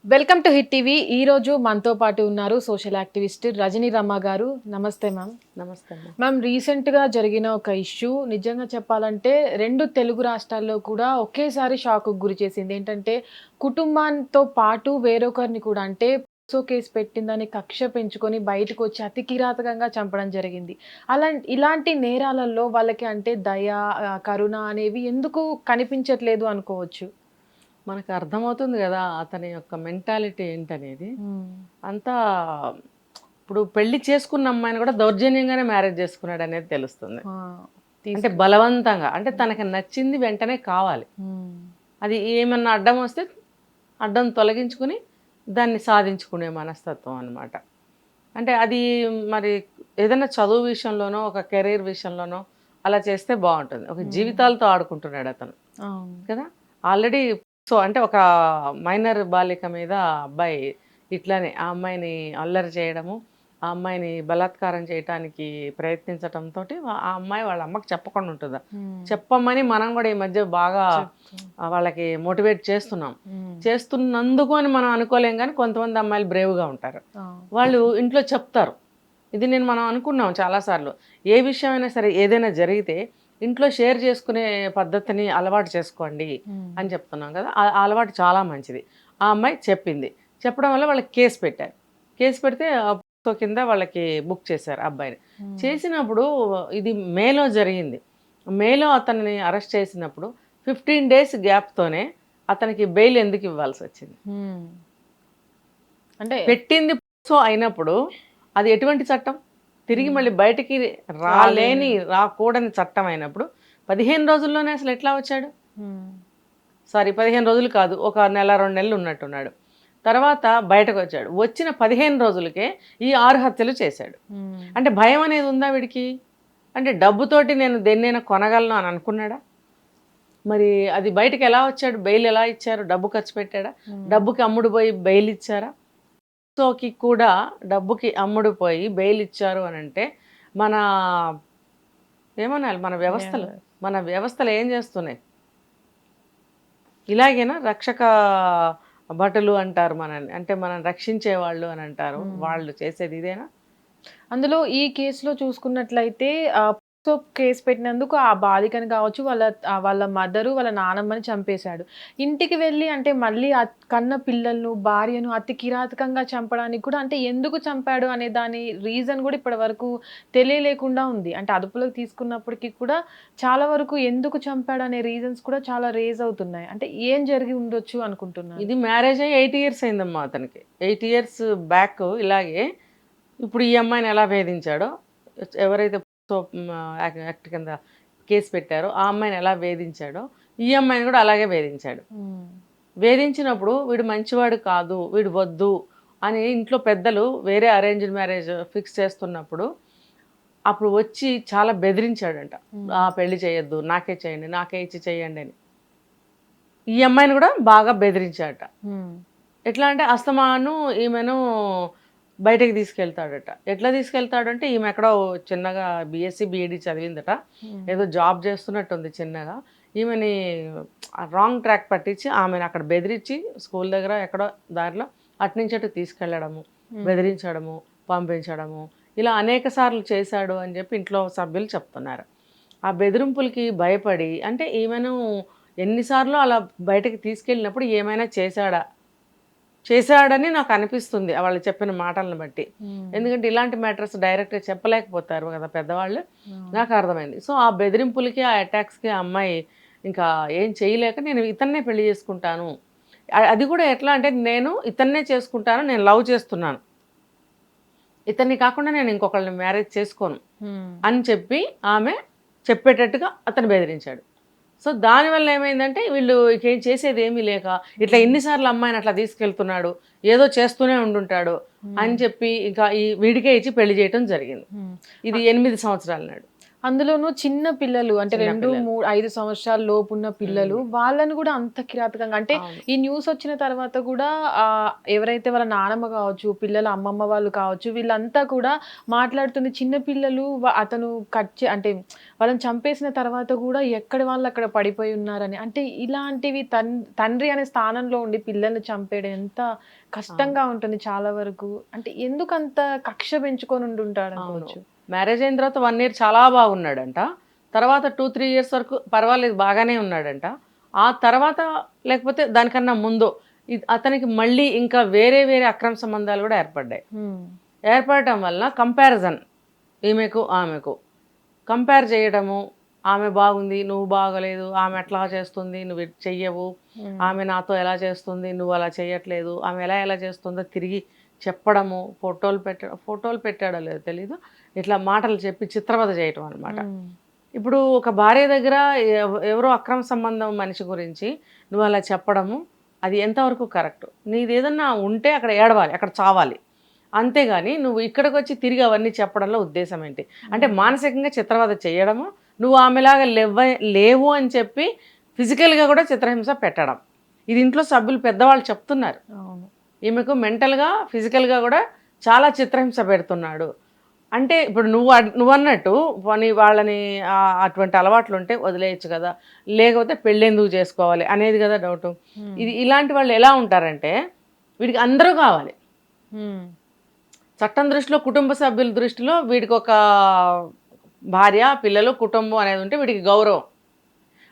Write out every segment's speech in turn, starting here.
Welcome to hit TV. ఈ రోజు మనతో పాటు ఉన్నారు సోషల్ యాక్టివిస్ట్ రజనీ రమ గారు. నమస్తే మ్యామ్. నమస్తే అమ్మా. మ్యామ్, రీసెంట్గా జరిగిన ఒక ఇష్యూ నిజంగా చెప్పాలంటే రెండు తెలుగు రాష్ట్రాల్లో కూడా ఒకేసారి షాక్కు గురి చేసింది. ఏంటంటే కుటుంబంతో పాటు వేరొకరిని కూడా అంటే పోక్సో కేసు పెట్టిందని కక్ష పెంచుకొని బయటకు వచ్చి అతి కిరాతకంగా చంపడం జరిగింది. ఇలాంటి నేరాలలో వాళ్ళకి అంటే దయ, కరుణ అనేవి ఎందుకు కనిపించట్లేదు అనుకోవచ్చు? మనకు అర్థమవుతుంది కదా అతని యొక్క మెంటాలిటీ ఏంటనేది. అంతా ఇప్పుడు పెళ్లి చేసుకున్న అమ్మాయిని కూడా దౌర్జన్యంగానే మ్యారేజ్ చేసుకున్నాడు అనేది తెలుస్తుంది. అంటే బలవంతంగా, అంటే తనకి నచ్చింది వెంటనే కావాలి. అది ఏమన్నా అడ్డం వస్తే అడ్డం తొలగించుకుని దాన్ని సాధించుకునే మనస్తత్వం అన్నమాట. అంటే అది మరి ఏదైనా చదువు విషయంలోనో ఒక కెరీర్ విషయంలోనో అలా చేస్తే బాగుంటుంది. ఒక జీవితాలతో ఆడుకుంటున్నాడు అతను కదా. ఆల్రెడీ సో అంటే ఒక మైనర్ బాలిక మీద అబ్బాయి ఇట్లానే ఆ అమ్మాయిని అల్లరి చేయడము, ఆ అమ్మాయిని బలాత్కారం చేయడానికి ప్రయత్నించడంతో ఆ అమ్మాయి వాళ్ళ అమ్మకి చెప్పకుండా ఉంటుందా. చెప్పమని మనం కూడా ఈ మధ్య బాగా వాళ్ళకి మోటివేట్ చేస్తున్నందుకు అని మనం అనుకోలేం. కానీ కొంతమంది అమ్మాయిలు బ్రేవ్గా ఉంటారు, వాళ్ళు ఇంట్లో చెప్తారు. ఇది మనం అనుకున్నాం చాలాసార్లు. ఏ విషయమైనా సరే ఏదైనా జరిగితే ఇంట్లో షేర్ చేసుకునే పద్ధతిని అలవాటు చేసుకోండి అని చెప్తున్నాం కదా. ఆ అలవాటు చాలా మంచిది. ఆ అమ్మాయి చెప్పింది, చెప్పడం వల్ల వాళ్ళకి కేసు పెట్టారు. కేసు పెడితే పోక్సో కింద వాళ్ళకి బుక్ చేశారు అబ్బాయిని. చేసినప్పుడు ఇది మేలో జరిగింది. మేలో అతన్ని అరెస్ట్ చేసినప్పుడు 15 days గ్యాప్తోనే అతనికి బెయిల్ ఎందుకు ఇవ్వాల్సి వచ్చింది? అంటే పెట్టింది పోక్సో అయినప్పుడు అది ఎటువంటి చట్టం? తిరిగి మళ్ళీ బయటికి రాకూడని చట్టం అయినప్పుడు 15 రోజుల్లోనే అసలు ఎట్లా వచ్చాడు? సారీ, 15 రోజులు కాదు, ఒక నెల 2 నెలలు ఉన్నట్టున్నాడు. తర్వాత బయటకు వచ్చాడు. వచ్చిన 15 రోజులకే ఈ 6 హత్యలు చేశాడు. అంటే భయం అనేది ఉందా వీడికి? అంటే డబ్బుతోటి నేను దేన్నైనా కొనగలను అని అనుకున్నాడా? మరి అది బయటకు ఎలా వచ్చాడు? బెయిల్ ఎలా ఇచ్చారు? డబ్బు ఖర్చు పెట్టాడా? డబ్బుకి అమ్ముడు పోయి బెయిల్ ఇచ్చారా? పోక్సోకి కూడా డబ్బుకి అమ్ముడుపోయి బెయిల్ ఇచ్చారు అని అంటే మన ఏమనాలి, మన వ్యవస్థలు ఏం చేస్తున్నాయి? ఇలాగేనా రక్షక భటులు అంటారు మనల్ని, అంటే మనం రక్షించేవాళ్ళు అని అంటారు. వాళ్ళు చేసేది ఇదేనా? అందులో ఈ కేసులో చూసుకున్నట్లయితే పోక్సో కేసు పెట్టినందుకు ఆ బాలికని కావచ్చు, వాళ్ళ మదరు, వాళ్ళ నానమ్మని చంపేశాడు. ఇంటికి వెళ్ళి అంటే మళ్ళీ కన్న పిల్లలను, భార్యను అతి కిరాతకంగా చంపడానికి కూడా అంటే ఎందుకు చంపాడు అనే దాని రీజన్ కూడా ఇప్పటి వరకు తెలియలేకుండా ఉంది. అంటే అదుపులోకి తీసుకున్నప్పటికీ కూడా చాలా వరకు ఎందుకు చంపాడు అనే రీజన్స్ కూడా చాలా రేజ్ అవుతున్నాయి. అంటే ఏం జరిగి ఉండొచ్చు అనుకుంటున్నాను. ఇది మ్యారేజ్ అయ్యి 8 years అయిందమ్మా అతనికి. 8 years బ్యాక్ ఇలాగే ఇప్పుడు ఈ అమ్మాయిని ఎలా వేధించాడో, ఎవరైతే యాక్ట్ కింద కేసు పెట్టారో ఆ అమ్మాయిని ఎలా వేధించాడో ఈ అమ్మాయిని కూడా అలాగే వేధించాడు. వేధించినప్పుడు వీడు మంచివాడు కాదు, వీడు వద్దు అని ఇంట్లో పెద్దలు వేరే అరేంజ్డ్ మ్యారేజ్ ఫిక్స్ చేస్తున్నప్పుడు అప్పుడు వచ్చి చాలా బెదిరించాడంట. ఆ పెళ్లి చేయొద్దు, నాకే చేయండి, నాకే ఇచ్చి చేయండి అని. ఈ అమ్మాయిని కూడా బాగా బెదిరించాడట. ఎట్లా అంటే అస్తమాను ఈమెను బయటకు తీసుకెళ్తాడట. ఎట్లా తీసుకెళ్తాడంటే ఈమె ఎక్కడో చిన్నగా BSc BEd చదివిందట, ఏదో జాబ్ చేస్తున్నట్టుంది చిన్నగా. ఈమెని రాంగ్ ట్రాక్ పట్టించి ఆమెను అక్కడ బెదిరించి స్కూల్ దగ్గర ఎక్కడో దారిలో అట్నుంచి అటు తీసుకెళ్ళడము, బెదిరించడము, పంపించడము, ఇలా అనేక సార్లు చేశాడు అని చెప్పి ఇంట్లో సభ్యులు చెప్తున్నారు. ఆ బెదిరింపులకి భయపడి, అంటే ఈమెను ఎన్నిసార్లు అలా బయటకు తీసుకెళ్ళినప్పుడు ఏమైనా చేశాడని నాకు అనిపిస్తుంది వాళ్ళు చెప్పిన మాటలను బట్టి. ఎందుకంటే ఇలాంటి మ్యాటర్స్ డైరెక్ట్గా చెప్పలేకపోతారు కదా పెద్దవాళ్ళు, నాకు అర్థమైంది. సో ఆ బెదిరింపులకి, ఆ అటాక్స్కి ఆ అమ్మాయి ఇంకా ఏం చేయలేక నేను ఇతన్నే పెళ్లి చేసుకుంటాను, అది కూడా ఎట్లా అంటే నేను ఇతన్నే చేసుకుంటాను, నేను లవ్ చేస్తున్నాను, ఇతన్ని కాకుండా నేను ఇంకొకళ్ళని మ్యారేజ్ చేసుకోను అని చెప్పి ఆమె చెప్పేటట్టుగా అతను బెదిరించాడు. సో దానివల్ల ఏమైందంటే వీళ్ళు ఏం చేసేది ఏమీ లేక ఇట్లా ఎన్నిసార్లు అమ్మాయిని అట్లా తీసుకెళ్తున్నాడు, ఏదో చేస్తూనే ఉండుంటాడు అని చెప్పి ఇంకా ఈ వీడికే ఇచ్చి పెళ్లి చేయటం జరిగింది. ఇది 8 సంవత్సరాల నాడు. అందులోనూ చిన్న పిల్లలు అంటే చిన్న 2, పిల్లలు. 3, 5 సంవత్సరాల లోపు ఉన్న పిల్లలు వాళ్ళని కూడా అంత కిరాతకంగా అంటే అవును. ఈ న్యూస్ వచ్చిన తర్వాత కూడా ఎవరైతే వాళ్ళ నానమ్మ కావచ్చు, పిల్లల అమ్మమ్మ వాళ్ళు కావచ్చు, వీళ్ళంతా కూడా మాట్లాడుతుంది చిన్న పిల్లలు అతను అంటే వాళ్ళని చంపేసిన తర్వాత కూడా ఎక్కడి వాళ్ళు అక్కడ పడిపోయి ఉన్నారని. అంటే ఇలాంటివి తండ్రి అనే స్థానంలో ఉండి పిల్లల్ని చంపేయడం ఎంత అవును. కష్టంగా ఉంటుంది చాలా వరకు. అంటే ఎందుకంత కక్ష పెంచుకొని ఉండుంటాడు అవును. అనుకోవచ్చు. మ్యారేజ్ అయిన తర్వాత 1 ఇయర్ చాలా బాగున్నాడంట. తర్వాత 2, 3 ఇయర్స్ వరకు పర్వాలేదు బాగానే ఉన్నాడంట. ఆ తర్వాత లేకపోతే దానికన్నా ముందో అతనికి మళ్ళీ ఇంకా వేరే వేరే అక్రమ సంబంధాలు కూడా ఏర్పడ్డాయి. హ్మ్. ఏర్పడటం వల్ల కంపారిజన్ ఈమెకు, ఆమెకు కంపేర్ చేయడము. ఆమె బాగుంది, నువ్వు బాగలేదు. ఆమె అట్లా చేస్తుంది, నువ్వు ఇది చెయ్యవు. హ్మ్. ఆమె నాతో ఎలా చేస్తుంది, నువ్వు అలా చేయట్లేదు. ఆమె ఎలా చేస్తుందో తిరిగి చెప్పడము, ఫోటోలు పెట్టాడో లేదో తెలీదు. ఇట్లా మాటలు చెప్పి చిత్రవద చేయటం అనమాట. హ్మ్. ఇప్పుడు ఒక భార్య దగ్గర ఎవరో అక్రమ సంబంధం మనిషి గురించి నువ్వు అలా చెప్పడము, అది ఎంతవరకు కరెక్ట్? నీదేదన్నా ఉంటే అక్కడ ఏడవాలి, అక్కడ చావాలి. అంతేగాని నువ్వు ఇక్కడికొచ్చి తిరిగి అవన్నీ చెప్పడంలో ఉద్దేశం ఏంటి? అంటే మానసికంగా చిత్రవద చేయడము, నువ్వు ఆమెలాగా లేవు అని చెప్పి ఫిజికల్‌గా కూడా చిత్రహింస పెట్టడం. ఇది ఇంట్లో సభ్యులు పెద్దవాళ్ళు చెప్తున్నారు. అవును. ఈమెకు మెంటల్‌గా, ఫిజికల్‌గా కూడా చాలా చిత్రహింస పెడుతున్నాడు. అంటే ఇప్పుడు నువ్వన్నట్టు పోనీ వాళ్ళని అటువంటి అలవాట్లుంటే వదిలేయొచ్చు కదా! లేకపోతే పెళ్ళెందుకు చేసుకోవాలి అనేది కదా డౌటు. హ్మ్. ఇలాంటి వాళ్ళు ఎలా ఉంటారంటే వీడికి అందరూ కావాలి. హ్మ్. చట్టం దృష్టిలో, కుటుంబ సభ్యుల దృష్టిలో వీడికొక భార్య, పిల్లలు, కుటుంబం అనేది ఉంటే వీడికి గౌరవం.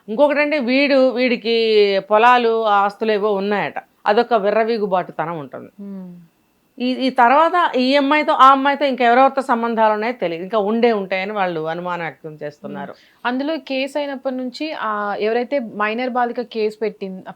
ఇంకొకటంటే వీడికి పొలాలు, ఆస్తులేవో ఉన్నాయట. అదొక విర్రవీగుబాటుతనం ఉంటుంది. హ్మ్. ఈ తర్వాత ఈ అమ్మాయితో, ఆ అమ్మాయితో ఇంకెవరెవరితో సంబంధాలున్నాయో తెలీదు. ఇంకా ఉంటాయని వాళ్ళు అనుమానం వ్యక్తం హ్మ్. చేస్తున్నారు. అందులో కేస్ అయినప్పటి నుంచి ఎవరైతే మైనర్ బాలిక కేస్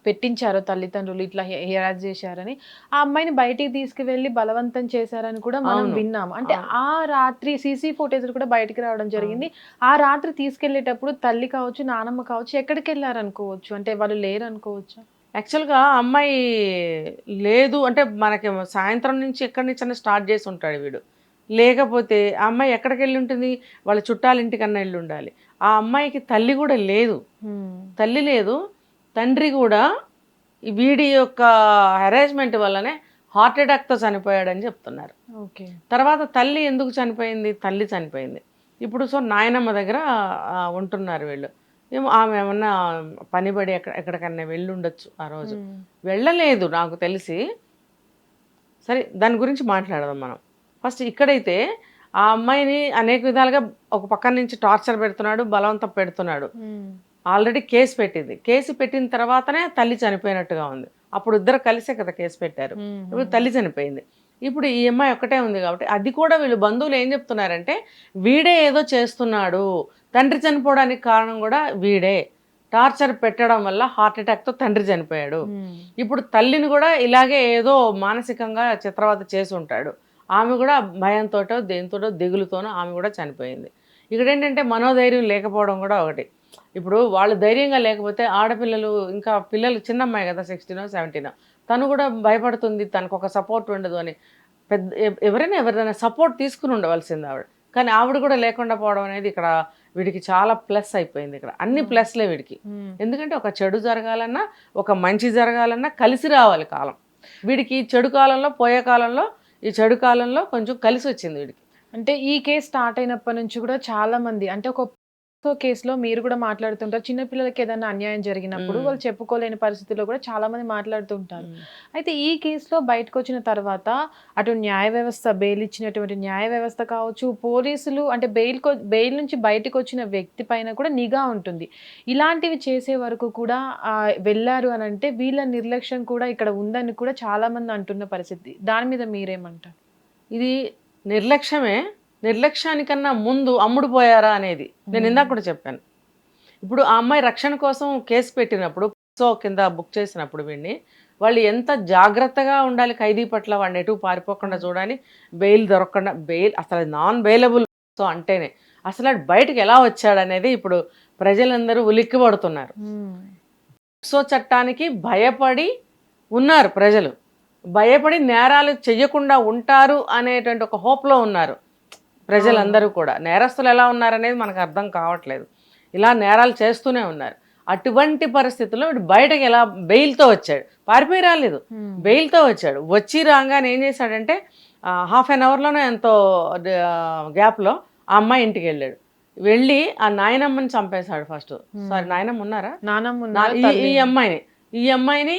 పెట్టించారో తల్లిదండ్రులు ఇట్లా హెరాస్ చేశారని, ఆ అమ్మాయిని బయటికి తీసుకువెళ్ళి బలవంతం చేశారని కూడా మనం అవును. విన్నాము. అంటే అవును. ఆ రాత్రి సీసీ ఫుటేజ్‌లు కూడా బయటికి రావడం అవును. జరిగింది. ఆ రాత్రి తీసుకెళ్ళేటప్పుడు తల్లి కావచ్చు, నానమ్మ కావచ్చు ఎక్కడికెళ్లారనుకోవచ్చు? అంటే వాళ్ళు లేరనుకోవచ్చా? యాక్చువల్‌గా ఆ అమ్మాయి లేదు అంటే మనకి సాయంత్రం నుంచి ఎక్కడి నుంచైనా స్టార్ట్ చేసి ఉంటాడు వీడు. లేకపోతే ఆ అమ్మాయి ఎక్కడికెళ్ళి ఉంటుంది? వాళ్ళ చుట్టాలింటికన్నా ఎళ్ళుండాలి. ఆ అమ్మాయికి తల్లి కూడా లేదు. హ్మ్. తల్లి లేదు. తండ్రి కూడా ఈ వీడి యొక్క హెరాస్మెంట్ వల్లనే హార్ట్ అటాక్‌తో చనిపోయాడని చెప్తున్నారు. ఓకే. తర్వాత తల్లి ఎందుకు చనిపోయింది? తల్లి చనిపోయింది. ఇప్పుడు నాయనమ్మ దగ్గర ఉంటున్నారు వీళ్ళు. ఏమో ఆమె ఏమన్నా పనిబడి ఎక్కడికన్నా వెళ్ళుండొచ్చు ఆ రోజు. హ్మ్. వెళ్ళలేదు నాకు తెలిసి. సరే దాని గురించి మాట్లాడదాం మనం. ఫస్ట్ ఇక్కడైతే ఆ అమ్మాయిని అనేక విధాలుగా ఒక పక్కన నుంచి టార్చర్ పెడుతున్నాడు, బలవంతం పెడుతున్నాడు. హ్మ్. ఆల్రెడీ కేసు పెట్టింది. కేసు పెట్టిన తర్వాతనే తల్లి చనిపోయినట్టుగా ఉంది. అప్పుడు ఇద్దరు కలిసే కదా కేసు పెట్టారు. హ్మ్. ఇప్పుడు హ్మ్. తల్లి చనిపోయింది. ఇప్పుడు ఈ అమ్మాయి ఒక్కటే ఉంది కాబట్టి అది కూడా వీళ్ళు బంధువులు ఏం చెప్తున్నారంటే వీడే ఏదో చేస్తున్నాడు. తండ్రి చనిపోవడానికి కారణం కూడా వీడే. టార్చర్ పెట్టడం వల్ల హార్ట్ అటాక్‌తో తండ్రి చనిపోయాడు. హ్మ్. ఇప్పుడు తల్లిని కూడా ఇలాగే ఏదో మానసికంగా చిత్రవద చేసి ఉంటాడు. ఆమె కూడా భయంతోటో, దేనితోటో దిగులుతోనో ఆమె కూడా చనిపోయింది. ఇక్కడేంటంటే మనోధైర్యం లేకపోవడం కూడా ఒకటి. ఇప్పుడు వాళ్ళు ధైర్యంగా లేకపోతే ఆడపిల్లలు ఇంకా పిల్లలు చిన్నమ్మాయి కదా 16నో, 17నో తను కూడా భయపడుతుంది. తనకొక సపోర్ట్ ఉండదు అని. ఎవరైనా సపోర్ట్ తీసుకొని ఉండవలసింది ఆవిడ. కానీ ఆవిడ కూడా లేకుండా పోవడం అనేది ఇక్కడ వీడికి చాలా ప్లస్ అయిపోయింది ఇక్కడ. అన్ని హ్మ్. ప్లస్‌లే వీడికి. హ్మ్. ఎందుకంటే ఒక చెడు జరగాలన్నా, ఒక మంచి జరగాలన్నా కలిసి రావాలి కాలం. వీడికి చెడు కాలంలో, పోయే కాలంలో ఈ చెడు కాలంలో కొంచెం కలిసొచ్చింది వీడికి. అంటే ఈ కేస్ స్టార్ట్ అయినప్పటి నుంచి కూడా చాలా మంది అంటే ఒక కేస్‌లో మీరు కూడా మాట్లాడుతుంటారు. చిన్న పిల్లలకి ఏదైనా అన్యాయం జరిగినప్పుడు హ్మ్. వాళ్ళు చెప్పుకోలేని పరిస్థితిలో కూడా చాలా మంది మాట్లాడుతూ ఉంటారు. హ్మ్. అయితే ఈ కేస్‌లో బయటకొచ్చిన తర్వాత అటు న్యాయ వ్యవస్థ బెయిల్ ఇచ్చినటువంటి న్యాయ వ్యవస్థ కావచ్చు, పోలీసులు అంటే బెయిల్ నుంచి బయటకొచ్చిన వ్యక్తి పైన కూడా నిఘా ఉంటుంది. ఇలాంటివి చేసే వరకు కూడా వెళ్లారు అనంటే వీళ్ళ నిర్లక్ష్యం కూడా ఇక్కడ ఉందని కూడా చాలా మంది అంటున్న పరిస్థితి. దాని మీద మీరేమంటారు? ఇది నిర్లక్ష్యమే. నిర్లక్ష్యానికన్నా ముందు అమ్ముడు పోయారా అనేది. నేను హ్మ్. ఇందాక కూడా చెప్పాను. ఇప్పుడు ఆ అమ్మాయి రక్షణ కోసం కేసు పెట్టినప్పుడు కింద బుక్ చేసినప్పుడు వీడిని వాళ్ళు ఎంత జాగ్రత్తగా ఉండాలి ఖైదీ పట్ల వాడిని ఎటు పారిపోకుండా చూడాలి. బెయిల్ దొరకకుండా అసలు నాన్ బెయిలబుల్ అంటేనే. అసలు ఆడు బయటకి ఎలా వచ్చాడనేది ఇప్పుడు ప్రజలందరూ ఉలిక్కిపడుతున్నారు. హ్మ్. చట్టానికి భయపడి ఉన్నారు ప్రజలు. భయపడి నేరాలు చెయ్యకుండా ఉంటారు అనేటువంటి ఒక హోప్‌లో ఉన్నారు. ప్రజలందరూ కూడా. నేరస్తులు ఎలా ఉన్నారనేది మనకు అర్థం కావట్లేదు. ఇలా నేరాలు చేస్తూనే ఉన్నారు. అటువంటి పరిస్థితుల్లో వీడు బయటకు ఎలా బెయిల్తో వచ్చాడు, పారిపోయి రాలేదు, బెయిల్తో వచ్చాడు. వచ్చి రాగానే ఏం చేశాడంటే హాఫ్ అన్ అవర్లోనే ఎంతో గ్యాప్లో ఆ అమ్మాయి ఇంటికి వెళ్ళాడు. వెళ్ళి ఆ నాయనమ్మని చంపేశాడు ఫస్ట్. సారీ, నాయనమ్మ ఉన్నారా? ఈ అమ్మాయిని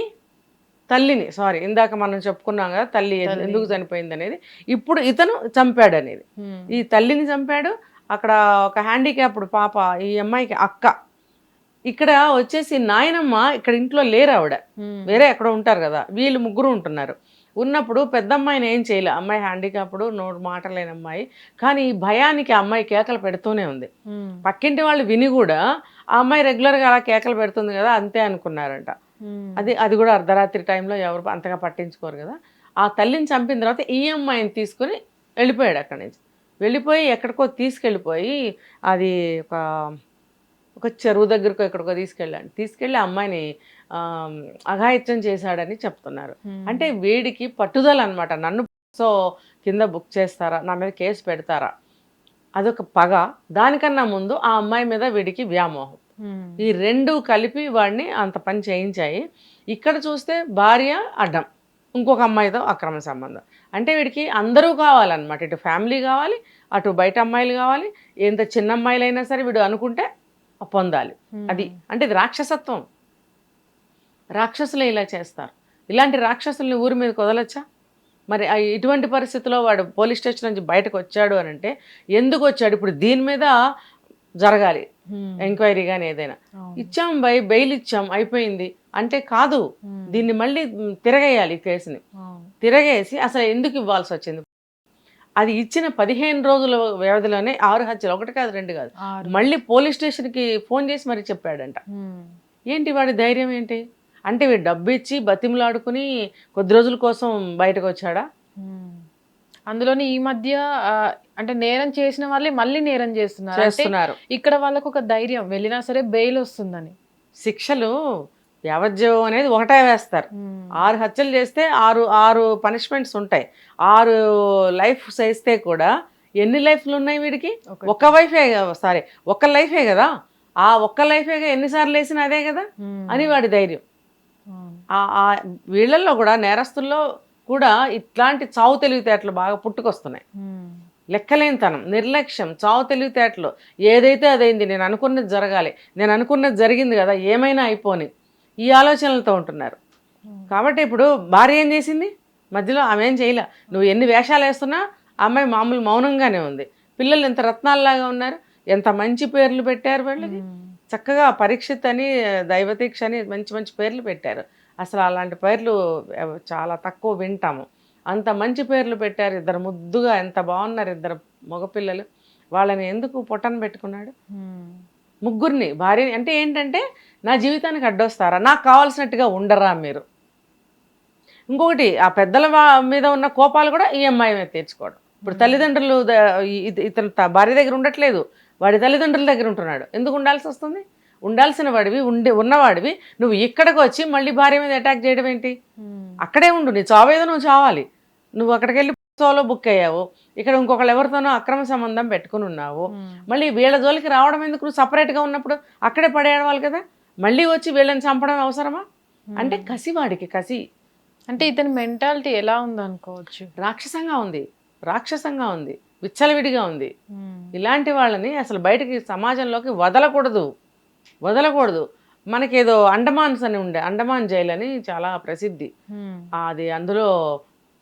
తల్లిని, సారీ ఇందాక మనం చెప్పుకున్నాం కదా తల్లి ఎందుకు చనిపోయింది అనేది, ఇప్పుడు ఇతను చంపాడు అనేది. ఈ తల్లిని చంపాడు. అక్కడ ఒక హ్యాండిక్యాప్డ్ పాప, ఈ అమ్మాయికి అక్క. ఇక్కడ వచ్చేసి నాయనమ్మ ఇక్కడ ఇంట్లో లేరు, ఆవిడ వేరే ఎక్కడ ఉంటారు కదా, వీళ్ళు ముగ్గురు ఉంటున్నారు. ఉన్నప్పుడు పెద్ద అమ్మాయిని ఏం చేయలే, అమ్మాయి హ్యాండిక్యాప్డ్, నోరు మాట లేని అమ్మాయి. కానీ ఈ భయానికి ఆ అమ్మాయి కేకలు పెడుతూనే ఉంది. పక్కింటి వాళ్ళు విని కూడా ఆ అమ్మాయి రెగ్యులర్గా అలా కేకలు పెడుతుంది కదా అంతే అనుకున్నారంట. అది కూడా అర్ధరాత్రి టైంలో ఎవరు అంతగా పట్టించుకోరు కదా. ఆ తల్లిని చంపిన తర్వాత ఈ అమ్మాయిని తీసుకుని వెళ్ళిపోయాడు అక్కడి నుంచి. వెళ్ళిపోయి ఎక్కడికో తీసుకెళ్ళిపోయి అది ఒక చెరువు దగ్గరకు ఎక్కడికో తీసుకెళ్ళి ఆ అమ్మాయిని అఘాయిత్యం చేశాడని చెప్తున్నారు. అంటే వీడికి పట్టుదల అనమాట. నన్ను సో కింద బుక్ చేస్తారా, నా మీద కేసు పెడతారా, అదొక పగ. దానికన్నా ముందు ఆ అమ్మాయి మీద వీడికి వ్యామోహం. ఈ రెండు కలిపి వాడిని అంత పని చేయించాయి. ఇక్కడ చూస్తే భార్య అడ్డం, ఇంకొక అమ్మాయితో అక్రమ సంబంధం. అంటే వీడికి అందరూ కావాలన్నమాట. ఇటు ఫ్యామిలీ కావాలి, అటు బయట అమ్మాయిలు కావాలి. ఎంత చిన్న అమ్మాయిలైనా సరే వీడు అనుకుంటే పొందాలి. అది అంటే ఇది రాక్షసత్వం. రాక్షసులే ఇలా చేస్తారు. ఇలాంటి రాక్షసుల్ని ఊరి మీద వదలొచ్చా? మరి ఇటువంటి పరిస్థితిలో వాడు పోలీస్ స్టేషన్ నుంచి బయటకు వచ్చాడు అని అంటే ఎందుకు వచ్చాడు? ఇప్పుడు దీని మీద జరగాలి ఎంక్వైరీ కానీ ఏదైనా. ఇచ్చాం బెయిల్ ఇచ్చాం అయిపోయింది అంటే కాదు, దీన్ని మళ్ళీ తిరగేయాలి. కేసుని తిరగేసి అసలు ఎందుకు ఇవ్వాల్సి వచ్చింది. అది ఇచ్చిన 15 రోజుల వ్యవధిలోనే 6 హత్యలు, 1 కాదు 2 కాదు, మళ్ళీ పోలీస్ స్టేషన్కి ఫోన్ చేసి మరి చెప్పాడంట. ఏంటి వాడి ధైర్యం ఏంటి? అంటే వీడు డబ్బు ఇచ్చి బతిమలాడుకుని కొద్ది రోజుల కోసం బయటకు వచ్చాడా? అందులోని ఈ మధ్య అంటే నేరం చేసిన వాళ్ళే మళ్ళీ నేరం చేస్తున్నారు. ఇక్కడ వాళ్ళకు ఒక ధైర్యం, వెళ్ళినా సరే బెయిల్ వస్తుందని. శిక్షలు యావజ్జీవం అనేది ఒకటే వేస్తారు. 6 హత్యలు చేస్తే 6 పనిష్మెంట్స్ ఉంటాయి. 6 లైఫ్ చేస్తే కూడా ఎన్ని లైఫ్లు ఉన్నాయి వీడికి? ఒక్క లైఫే కదా. ఆ ఒక్క లైఫేగా ఎన్నిసార్లు వేసినా అదే కదా అని వాడి ధైర్యం. వీళ్ళల్లో కూడా నేరస్తుల్లో కూడా ఇట్లాంటి చావు తెలివితేటలు బాగా పుట్టుకొస్తున్నాయి. లెక్కలేనితనం, నిర్లక్ష్యం, చావు తెలివితేటలు. ఏదైతే అదైంది, నేను అనుకున్నది జరగాలి, నేను అనుకున్నది జరిగింది కదా, ఏమైనా అయిపోని ఈ ఆలోచనలతో ఉంటున్నారు. కాబట్టి ఇప్పుడు భార్య ఏం చేసింది మధ్యలో? ఆమె ఏం చేయలే. నువ్వు ఎన్ని వేషాలు వేస్తున్నా అమ్మాయి మామూలు మౌనంగానే ఉంది. పిల్లలు ఎంత రత్నాల్లాగా ఉన్నారు, ఎంత మంచి పేర్లు పెట్టారు వాళ్ళకి. చక్కగా పరీక్షిత్ అని, దైవతీక్ష అని మంచి మంచి పేర్లు పెట్టారు. అసలు అలాంటి పేర్లు చాలా తక్కువ వింటాము. అంత మంచి పేర్లు పెట్టారు. 2 ముద్దుగా ఎంత బాగున్నారు 2 మగపిల్లలు. వాళ్ళని ఎందుకు పొట్టన పెట్టుకున్నాడు? ముగ్గురిని భార్యని. అంటే ఏంటంటే నా జీవితానికి అడ్డొస్తారా, నాకు కావాల్సినట్టుగా ఉండరా మీరు? ఇంకొకటి, ఆ పెద్దల మీద ఉన్న కోపాలు కూడా ఈ అమ్మాయి మీద తీర్చుకోవడం. ఇప్పుడు తల్లిదండ్రులు ఇతను భార్య దగ్గర ఉండట్లేదు, వాడి తల్లిదండ్రుల దగ్గర ఉంటున్నాడు. ఎందుకు ఉండాల్సి వస్తుంది? ఉండాల్సిన వాడివి, ఉన్నవాడివి నువ్వు ఇక్కడికి వచ్చి మళ్ళీ భార్య మీద అటాక్ చేయడం ఏంటి? అక్కడే ఉండు, నీ చావేదో నువ్వు చావాలి. నువ్వు అక్కడికి వెళ్ళి సోలో బుక్ అయ్యావు, ఇక్కడ ఇంకొకళ్ళు ఎవరితోనో అక్రమ సంబంధం పెట్టుకుని ఉన్నావు. మళ్ళీ వీళ్ళ జోలికి రావడం ఎందుకు? నువ్వు సపరేట్గా ఉన్నప్పుడు అక్కడే పడేయడవాలి కదా. మళ్ళీ వచ్చి వీళ్ళని చంపడం అవసరమా? అంటే కసి, వాడికి కసి. అంటే ఇతని మెంటాలిటీ ఎలా ఉంది అనుకోవచ్చు? రాక్షసంగా ఉంది, విచ్చలవిడిగా ఉంది. ఇలాంటి వాళ్ళని అసలు బయటకి సమాజంలోకి వదలకూడదు. మనకేదో అండమాన్స్ అని ఉండే, అండమాన్ జైలు అని చాలా ప్రసిద్ధి. అది అందులో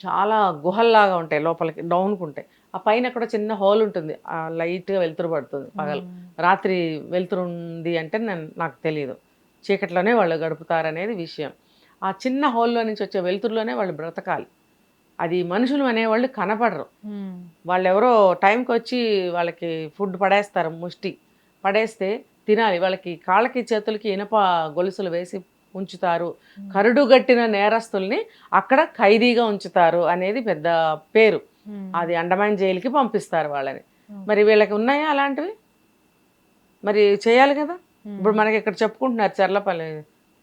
చాలా గుహల్లాగా ఉంటాయి, లోపలికి డౌన్కు ఉంటాయి. ఆ పైన కూడా చిన్న హోల్ ఉంటుంది, లైట్గా వెలుతురు పడుతుంది పగలు. రాత్రి వెలుతురు ఉంది అంటే నాకు తెలియదు, చీకట్లోనే వాళ్ళు గడుపుతారనేది విషయం. ఆ చిన్న హోల్లో నుంచి వచ్చే వెలుతురులోనే వాళ్ళు బ్రతకాలి. అది మనుషులు అనేవాళ్ళు కనపడరు. వాళ్ళు ఎవరో టైంకి వచ్చి వాళ్ళకి ఫుడ్ పడేస్తారు, ముష్టి పడేస్తే తినాలి. వాళ్ళకి కాళ్ళకి చేతులకి ఇనప గొలుసులు వేసి ఉంచుతారు. కరుడుగట్టిన నేరస్తుల్ని అక్కడ ఖైదీగా ఉంచుతారు అనేది పెద్ద పేరు. అది అండమాన్ జైలుకి పంపిస్తారు వాళ్ళని. మరి వీళ్ళకి ఉన్నాయా అలాంటివి? మరి చేయాలి కదా. ఇప్పుడు మనకి ఇక్కడ చెప్పుకుంటున్నారు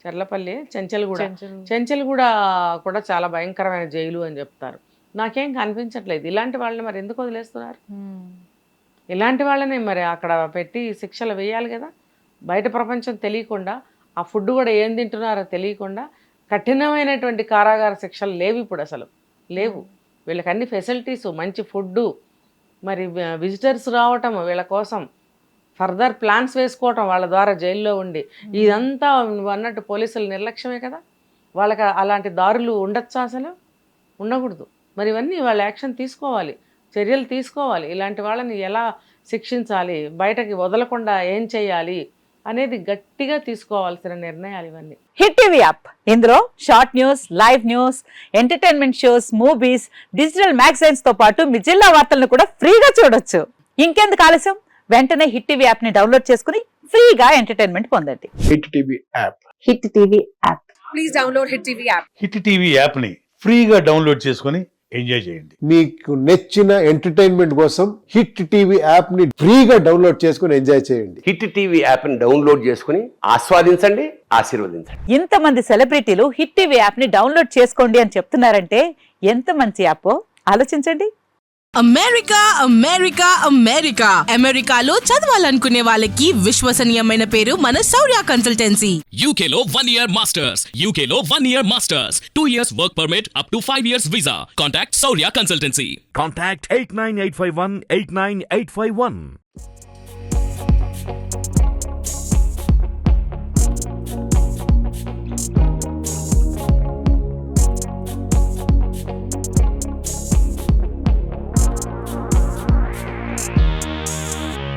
చెర్లపల్లి చెంచల్గూడ కూడా చాలా భయంకరమైన జైలు అని చెప్తారు. నాకేం కనిపించట్లేదు ఇలాంటి వాళ్ళని మరి ఎందుకు వదిలేస్తున్నారు? ఇలాంటి వాళ్ళని మరి అక్కడ పెట్టి శిక్షలు వేయాలి కదా. బయట ప్రపంచం తెలియకుండా, ఆ ఫుడ్ కూడా ఏం తింటున్నారో తెలియకుండా కఠినమైనటువంటి కారాగార శిక్షలు లేవు ఇప్పుడు, అసలు లేవు. వీళ్ళకి అన్ని ఫెసిలిటీసు, మంచి ఫుడ్డు, మరి విజిటర్స్ రావటం వీళ్ళ కోసం, ఫర్దర్ ప్లాన్స్ వేసుకోవటం వాళ్ళ ద్వారా జైల్లో ఉండి, ఇదంతా నువ్వు అన్నట్టు పోలీసుల నిర్లక్ష్యమే కదా. వాళ్ళకి అలాంటి దారులు ఉండొచ్చా? అసలు ఉండకూడదు. మరి ఇవన్నీ వాళ్ళు యాక్షన్ తీసుకోవాలి, చర్యలు తీసుకోవాలి. ఇలాంటి వాళ్ళని ఎలా శిక్షించాలి, బయటకి వదలకుండా ఏం చేయాలి అనేది గట్టిగా తీసుకోవాల్సిన నిర్ణయాలు ఇవన్నీ. హిట్ టీవీ యాప్, ఇందులో short news, live news, entertainment shows, movies, digital magazines తో పాటు మీ జిల్లా వార్తలను కూడా ఫ్రీగా చూడొచ్చు. ఇంకెందుకు ఆలస్యం, వెంటనే హిట్ టీవీ యాప్ ని డౌన్లోడ్ చేసుకుని ఫ్రీగా ఎంటర్టైన్మెంట్ పొందండి. Hit TV app. Hit TV app. Please download hit TV app. Hit TV యాప్ని ఫ్రీగా డౌన్లోడ్ చేసుకొని ఎంజాయ్ చేయండి. మీకు నచ్చిన ఎంటర్టైన్మెంట్ కోసం హిట్ టీవీ యాప్ ని ఫ్రీగా డౌన్లోడ్ చేసుకుని ఎంజాయ్ చేయండి. హిట్ టీవీ యాప్ ని డౌన్లోడ్ చేసుకుని ఆస్వాదించండి, ఆశీర్వదించండి. ఇంతమంది సెలబ్రిటీలు హిట్ టీవీ యాప్ ని డౌన్లోడ్ చేసుకోండి అని చెప్తున్నారంటే ఎంత మంచి యాప్ ఆలోచించండి. అమెరికా అమెరికా అమెరికా అమెరికాలో చదవాలనుకునే వాళ్ళకి విశ్వసనీయమైన పేరు మన శౌర్య కన్సల్టెన్సీ. UK లో 1 year masters. UK లో 1 year masters. 2 years work permit up to 5 years visa. Contact Saurya Consultancy. Contact 89851 89851.